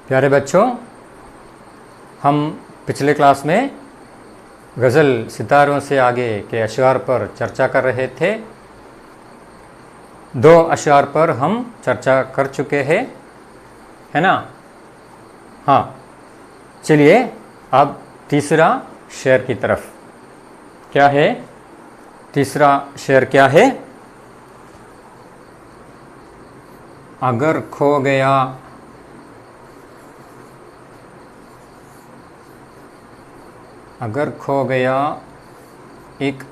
प्यारे बच्चों, हम पिछले क्लास में गज़ल सितारों से आगे के अशआर पर चर्चा कर रहे थे। 2 अशआर पर हम चर्चा कर चुके हैं, है ना? हाँ, चलिए अब तीसरा शेर की तरफ। क्या है तीसरा शेर? क्या है? अगर खो गया एक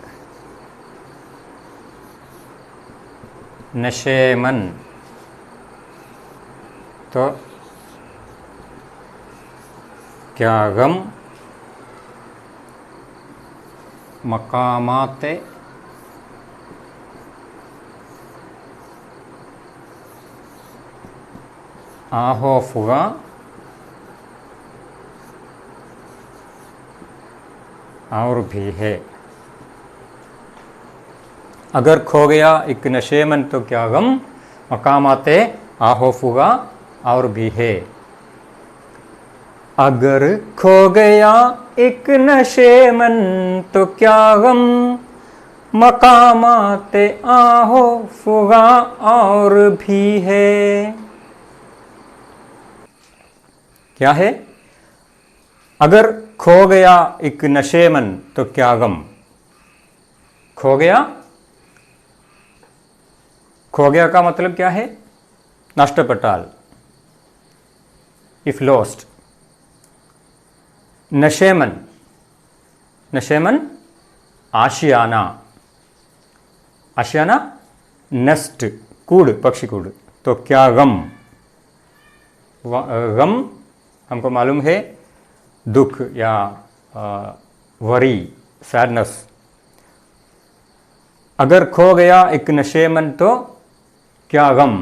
नशेमन तो क्या गम मकामाते आहोफुगा और भी है। अगर खो गया एक नशेमन तो क्या गम मकामाते आहोफुगा और भी है। अगर खो गया एक नशेमन तो क्या गम मकामाते आहोफुगा और भी है। क्या है? अगर खो गया एक नशेमन तो क्या गम। खो गया का मतलब क्या है? नष्टപ്പെട്ടാൽ, इफ लॉस्ट। नशेमन आशियाना नेस्ट, कूड़, पक्षी कूड़। तो क्या गम हमको मालूम है दुख या वरी, सैडनेस। अगर खो गया एक नशेमन तो क्या गम।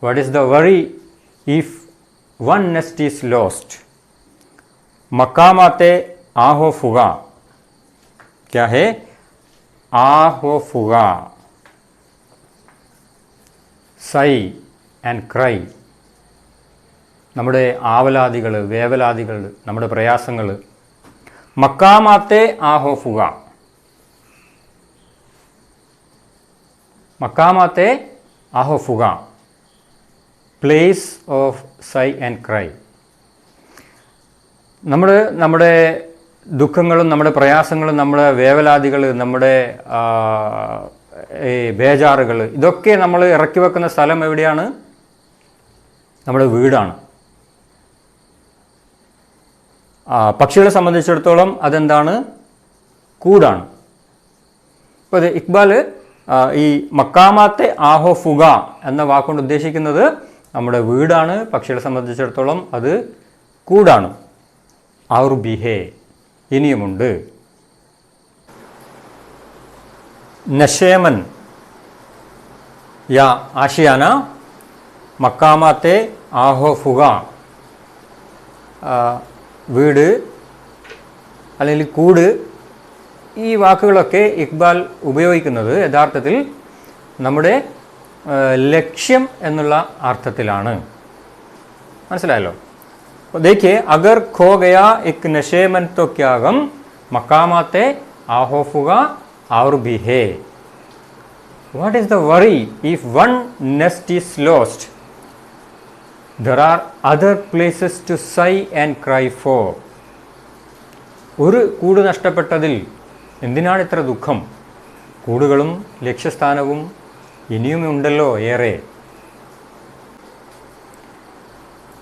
What is the worry if one nest is lost. मकामाते आहोफुगा। क्या है? आहोफुगा, സൈ ആൻഡ് ക്രൈ. നമ്മുടെ ആവലാദികൾ, വേവലാദികൾ, നമ്മുടെ പ്രയാസങ്ങൾ. മക്കാമാത്തെ ആഹോഫുക. മക്കാമാത്തെ ആഹോഫുക, place of sigh and cry. നമ്മുടെ ദുഃഖങ്ങളും നമ്മുടെ പ്രയാസങ്ങളും നമ്മുടെ വേവലാദികൾ, നമ്മുടെ ബേജാറുകൾ, ഇതൊക്കെ നമ്മൾ ഇറക്കി വെക്കുന്ന സ്ഥലം എവിടെയാണ്? നമ്മുടെ വീടാണ്. പക്ഷികളെ സംബന്ധിച്ചിടത്തോളം അതെന്താണ്? കൂടാണ്. അപ്പോൾ ഇത് ഇക്ബാൽ ഈ മക്കാമാത്തെ ആഹോഫുക എന്ന വാക്കുകൊണ്ട് ഉദ്ദേശിക്കുന്നത് നമ്മുടെ വീടാണ്. പക്ഷികളെ സംബന്ധിച്ചിടത്തോളം അത് കൂടാണ്. ഔർ ബിഹേ, ഇനിയുമുണ്ട്. നശേമൻ യാ ആഷിയാന മക്കാമാത്തെ ആഹോഫുക, വീട് അല്ലെങ്കിൽ കൂട്. ഈ വാക്കുകളൊക്കെ ഇക്ബാൽ ഉപയോഗിക്കുന്നത് യഥാർത്ഥത്തിൽ നമ്മുടെ ലക്ഷ്യം എന്നുള്ള അർത്ഥത്തിലാണ്. മനസ്സിലായല്ലോ? देखिए, अगर खो गया एक नशेमन तो क्या गम मकामाते आहोफुगा और भी है. What is the worry if one nest is lost? There are other places to sigh and cry for. ഒരു കൂട് നഷ്ടപ്പെട്ടതിൽ എന്തിനാണ് ഇത്ര ദുഃഖം? കൂടുകളും ലക്ഷ്യസ്ഥാനവും ഇനിയും ഉണ്ടല്ലോ ഏറെ.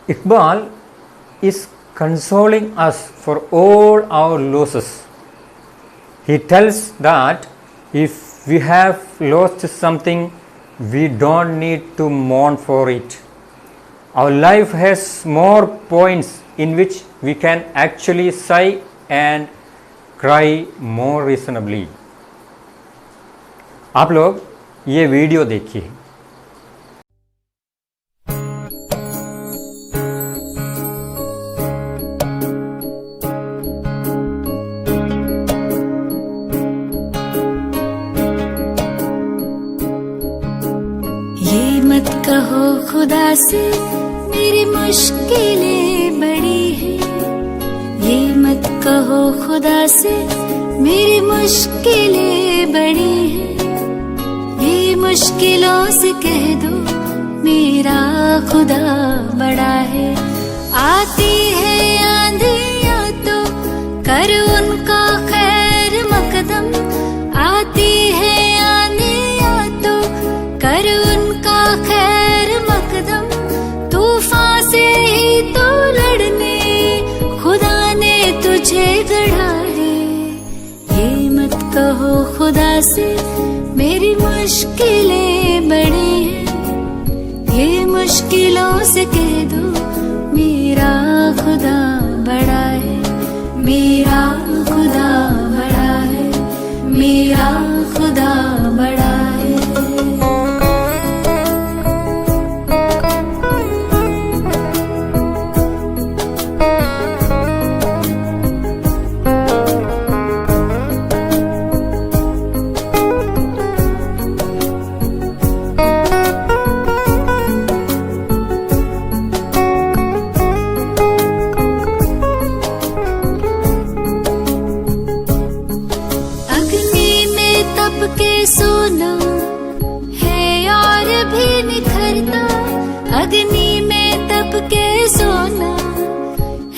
Iqbal is consoling us for all our losses. He tells that if we have lost something, we don't need to mourn for it. Our life has more points in which we can actually sigh and cry more reasonably. आप लोग ये video देखिए. कहो खुदा से मेरी मुश्किलें बड़ी हैं, ये मत कहो खुदा से मेरी मुश्किलें बड़ी हैं, ये मुश्किलों से कह दो मेरा खुदा बड़ा है। आती है आंधियां तो कर उनका खैर मकदम, आती है आंधियां तो कर उनका खैर मकदम, तूफान से ही तो लड़ने खुदा ने तुझे गढ़ा है। ये मत कहो खुदा से मेरी मुश्किलें बड़ी हैं, ये मुश्किलों से कह दो मेरा खुदा बड़ा है, मेरा खुदा बड़ा है, मेरा खुदा बड़ा है। सोना है और भी निखरता, अग्नि में तप के सोना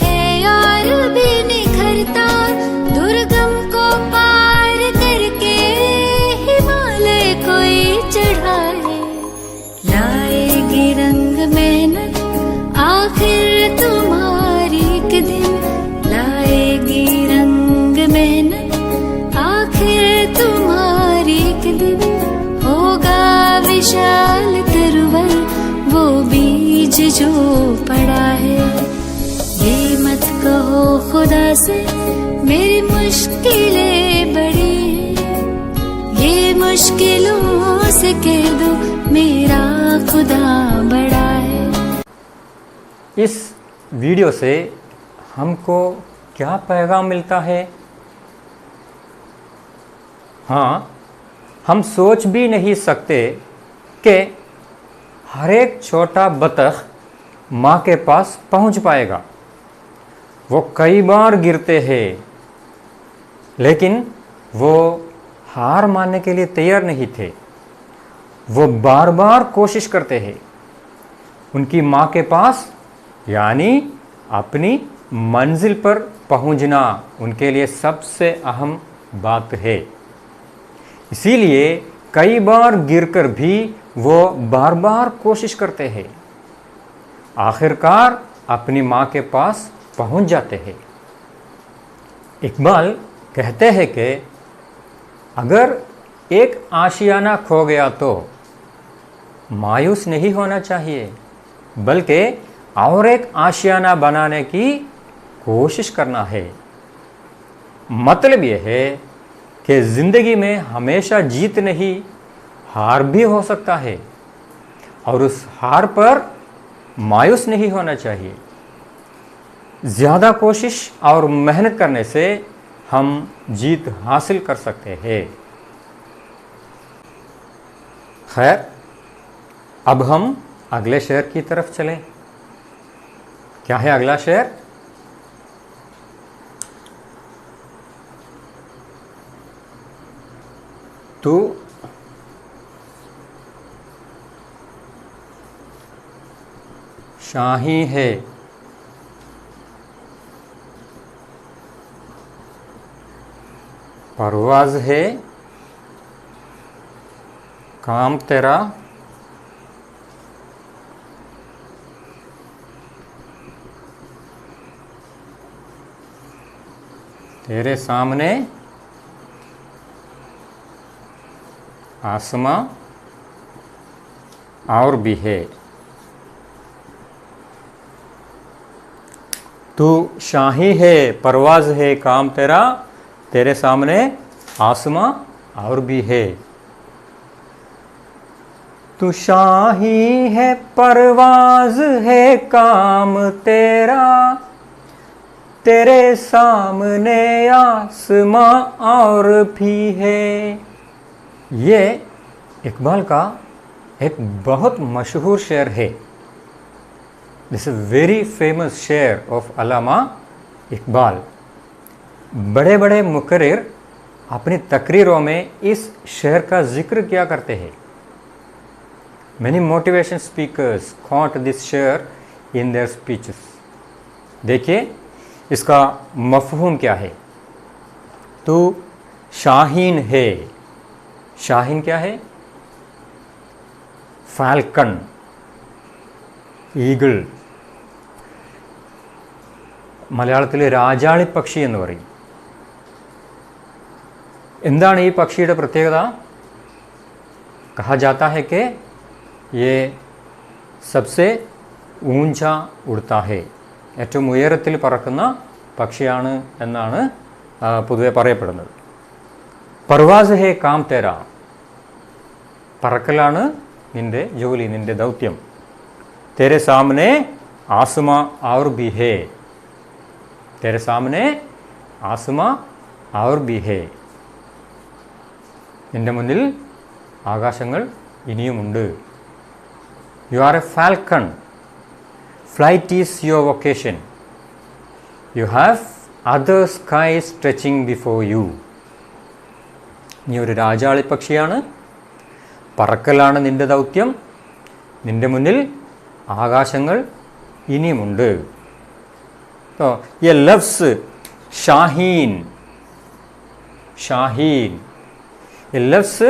है और भी निखरता, दुर्गम को पार करके हिमालय कोई चढ़ाए, लाएगी रंग मेहनत आखिर तुम्हारी एक दिन, लाएगी रंग मेहनत आखिर तुम्हारी एक दिन, होगा विशाल तरवर वो बीज जो पड़ा है। ये मत कहो खुदा से मेरी मुश्किलें बड़ी हैं, ये मुश्किलों से कह दो मेरा खुदा बड़ा है। इस वीडियो से हमको क्या पैगाम मिलता है? हाँ, हम सोच भी नहीं सकते कि हर एक छोटा बतख माँ के पास पहुँच पाएगा। वो कई बार गिरते हैं, लेकिन वो हार मानने के लिए तैयार नहीं थे। वो बार बार कोशिश करते हैं। उनकी माँ के पास यानी अपनी मंजिल पर पहुँचना उनके लिए सबसे अहम बात है। इसीलिए कई बार गिरकर भी वो बार बार कोशिश करते हैं। आखिरकार अपनी माँ के पास पहुँच जाते हैं। इकबाल कहते हैं कि अगर एक आशियाना खो गया तो मायूस नहीं होना चाहिए, बल्कि और एक आशियाना बनाने की कोशिश करना है। मतलब यह है कि ज़िंदगी में हमेशा जीत नहीं, हार भी हो सकता है, और उस हार पर मायूस नहीं होना चाहिए। ज़्यादा कोशिश और मेहनत करने से हम जीत हासिल कर सकते हैं। खैर, अब हम अगले शेर की तरफ चलें। क्या है अगला शेर? तू शाही है, परवाज़ है, काम तेरा तेरे सामने आसमां और भी है। तू शाही है, परवाज़ है, काम तेरा, तेरे सामने आसमां और भी है। तू शाही है, परवाज़ है, काम तेरा, तेरे सामने आसमां और भी है। ये इकबाल का एक बहुत मशहूर शेर है। दिस इज वेरी फेमस शेर ऑफ अल्लामा इकबाल। बड़े बड़े मुकर्रिर अपनी तकरीरों में इस शेर का जिक्र किया करते हैं। Many motivation speakers quote this शेर इन देयर स्पीचेस। देखिए इसका मफहूम क्या है। तो शाहीन है, शाहीन क्या है? ഫാൽക്കൺ, ഈഗിൾ, മലയാളത്തിൽ രാജാളിപ്പക്ഷി എന്ന് പറയും. എന്താണ് ഈ പക്ഷിയുടെ പ്രത്യേകത? कहा जाता है कि ये सबसे ऊंचा उड़ता है, ഏറ്റവും ഉയരത്തിൽ പറക്കുന്ന പക്ഷിയാണ് എന്നാണ് പൊതുവെ പറയപ്പെടുന്നത്. പർവാസ് ഹേ കാം തേര, പറക്കലാണ് നിൻ്റെ ജോലി, നിൻ്റെ ദൗത്യം. तेरे सामने आसमां और भी है, तेरे सामने आसमां और भी है, നിൻ്റെ മുന്നിൽ ആകാശങ്ങൾ ഇനിയുമുണ്ട്. You are a falcon, flight is your vocation, you have other skies stretching before you. നീ ഒരു രാജാളിപ്പക്ഷിയാണ്, പറക്കലാണ് നിൻ്റെ ദൗത്യം, നിൻ്റെ മുന്നിൽ ആകാശങ്ങൾ ഇനിയുമുണ്ട്. तो ये लफ्ज़ शाहीन, शाहीन, ये लफ्ज़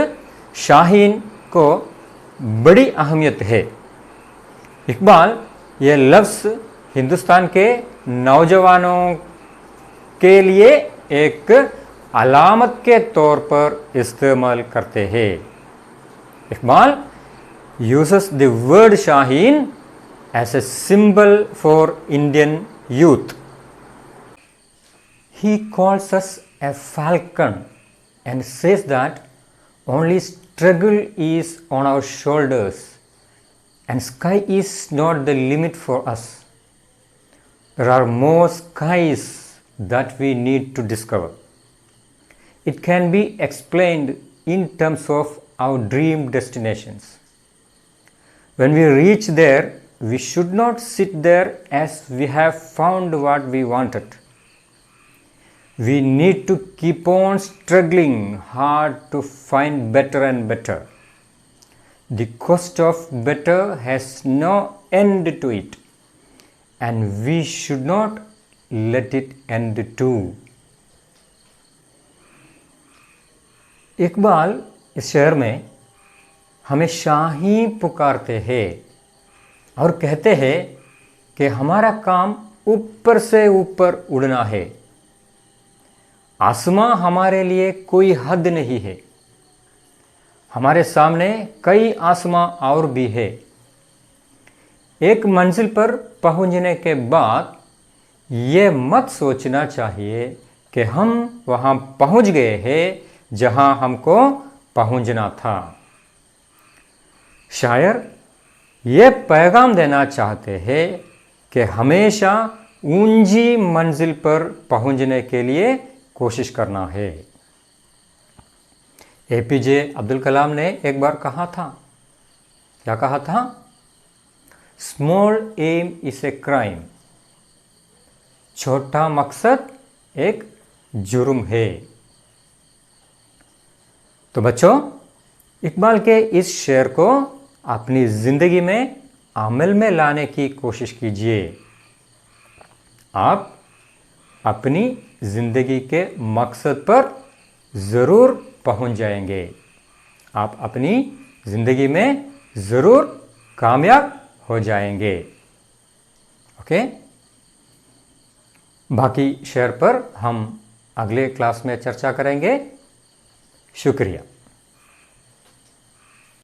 शाहीन को बड़ी अहमियत है. इकबाल ये लफ्ज़ हिंदुस्तान के नौजवानों के लिए एक अलामत के तौर पर इस्तेमाल करते हैं. Iqbal uses the word Shaheen as a symbol for Indian youth. He calls us a falcon and says that only struggle is on our shoulders and sky is not the limit for us. There are more skies that we need to discover. It can be explained in terms of our dream destinations. When we reach there, we should not sit there as we have found what we wanted. We need to keep on struggling hard to find better and better. The quest of better has no end to it, and we should not let it end too. Iqbal इस शेर में हमें शाही पुकारते हैं और कहते हैं कि हमारा काम ऊपर से ऊपर उड़ना है. आसमां हमारे लिए कोई हद नहीं है, हमारे सामने कई आसमां और भी है. एक मंजिल पर पहुंचने के बाद ये मत सोचना चाहिए कि हम वहां पहुंच गए हैं जहां हमको पहुंचना था. शायर ये पैगाम देना चाहते हैं कि हमेशा ऊंची मंजिल पर पहुंचने के लिए कोशिश करना है. एपीजे अब्दुल कलाम ने एक बार कहा था, क्या कहा था? Small aim is a crime, छोटा मकसद एक जुर्म है. तो बच्चों, इकबाल के इस शेर को अपनी ज़िंदगी में अमल में लाने की कोशिश कीजिए. आप अपनी ज़िंदगी के मकसद पर ज़रूर पहुंच जाएंगे, आप अपनी ज़िंदगी में ज़रूर कामयाब हो जाएंगे. ओके, बाकी शेर पर हम अगले क्लास में चर्चा करेंगे. शुक्रिया.